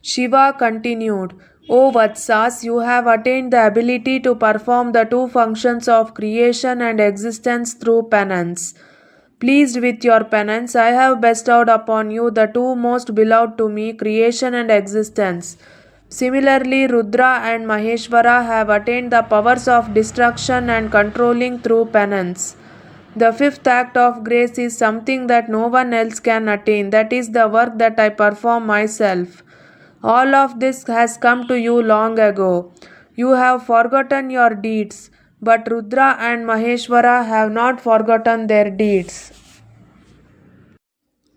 Shiva continued, O Vatsas, you have attained the ability to perform the two functions of creation and existence through penance. Pleased with your penance, I have bestowed upon you the two most beloved to me, creation and existence. Similarly, Rudra and Maheshwara have attained the powers of destruction and controlling through penance. The fifth act of grace is something that no one else can attain. That is the work that I perform myself. All of this has come to you long ago. You have forgotten your deeds, but Rudra and Maheshwara have not forgotten their deeds.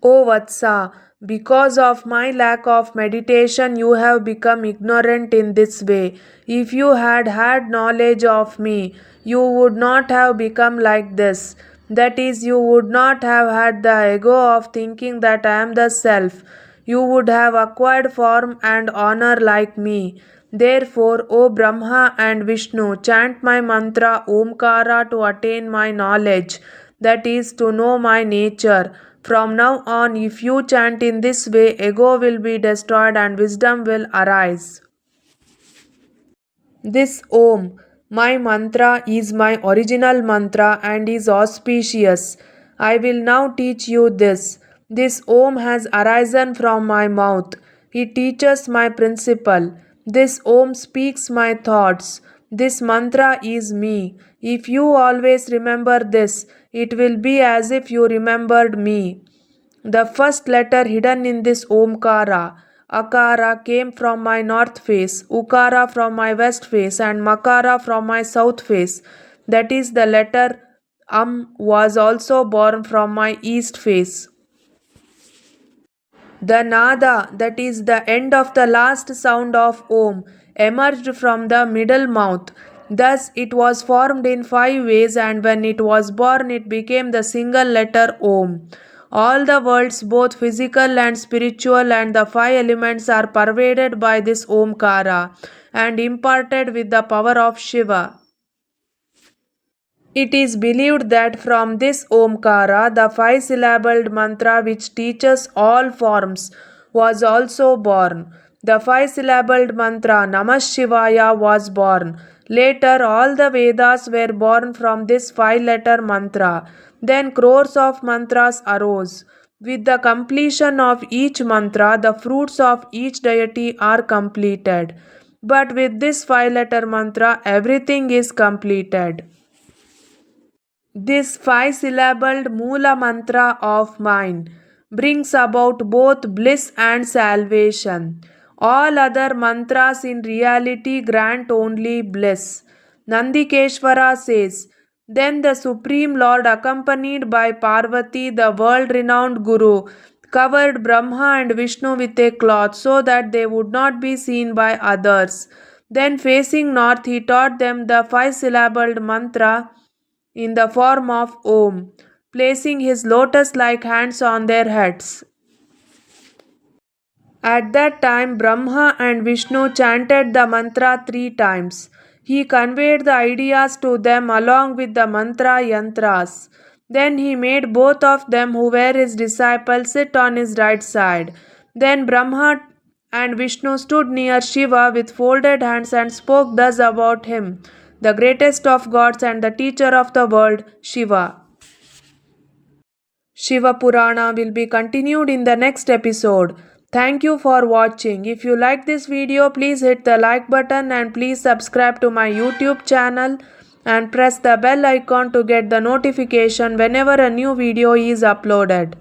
O Vatsa, because of my lack of meditation, you have become ignorant in this way. If you had had knowledge of me, you would not have become like this. That is, you would not have had the ego of thinking that I am the self. You would have acquired form and honor like me. Therefore, O Brahma and Vishnu, chant my mantra Omkara to attain my knowledge, that is, to know my nature. From now on, if you chant in this way, ego will be destroyed and wisdom will arise. This Om, my mantra, is my original mantra and is auspicious. I will now teach you this. This Om has arisen from my mouth. It teaches my principle. This Om speaks my thoughts. This mantra is me. If you always remember this, it will be as if you remembered me. The first letter hidden in this Omkara, Akara, came from my north face, Ukara from my west face, and Makara from my south face. That is, the letter was also born from my east face. The Nada, that is the end of the last sound of Om, emerged from the middle mouth. Thus it was formed in 5 ways, and when it was born, it became the single letter Om. All the worlds, both physical and spiritual, and the 5 elements are pervaded by this Omkara and imparted with the power of Shiva. It is believed that from this Omkara, the 5 syllabled mantra which teaches all forms, was also born. The 5 syllabled mantra Namah Shivaya was born. Later, all the Vedas were born from this 5 letter mantra. Then crores of mantras arose. With the completion of each mantra, the fruits of each deity are completed. But with this 5 letter mantra, everything is completed. This 5 syllabled Moola mantra of mine brings about both bliss and salvation. All other mantras in reality grant only bliss. Nandikeshvara says, Then the Supreme Lord, accompanied by Parvati, the world renowned Guru, covered Brahma and Vishnu with a cloth so that they would not be seen by others. Then, facing north, he taught them the 5 syllabled mantra in the form of Om, placing his lotus like hands on their heads. At that time, Brahma and Vishnu chanted the mantra 3 times. He conveyed the ideas to them along with the mantra yantras. Then he made both of them, who were his disciples, sit on his right side. Then Brahma and Vishnu stood near Shiva with folded hands and spoke thus about him, the greatest of gods and the teacher of the world, Shiva. Shiva Purana will be continued in the next episode. Thank you for watching. If you like this video, please hit the like button and please subscribe to my YouTube channel and press the bell icon to get the notification whenever a new video is uploaded.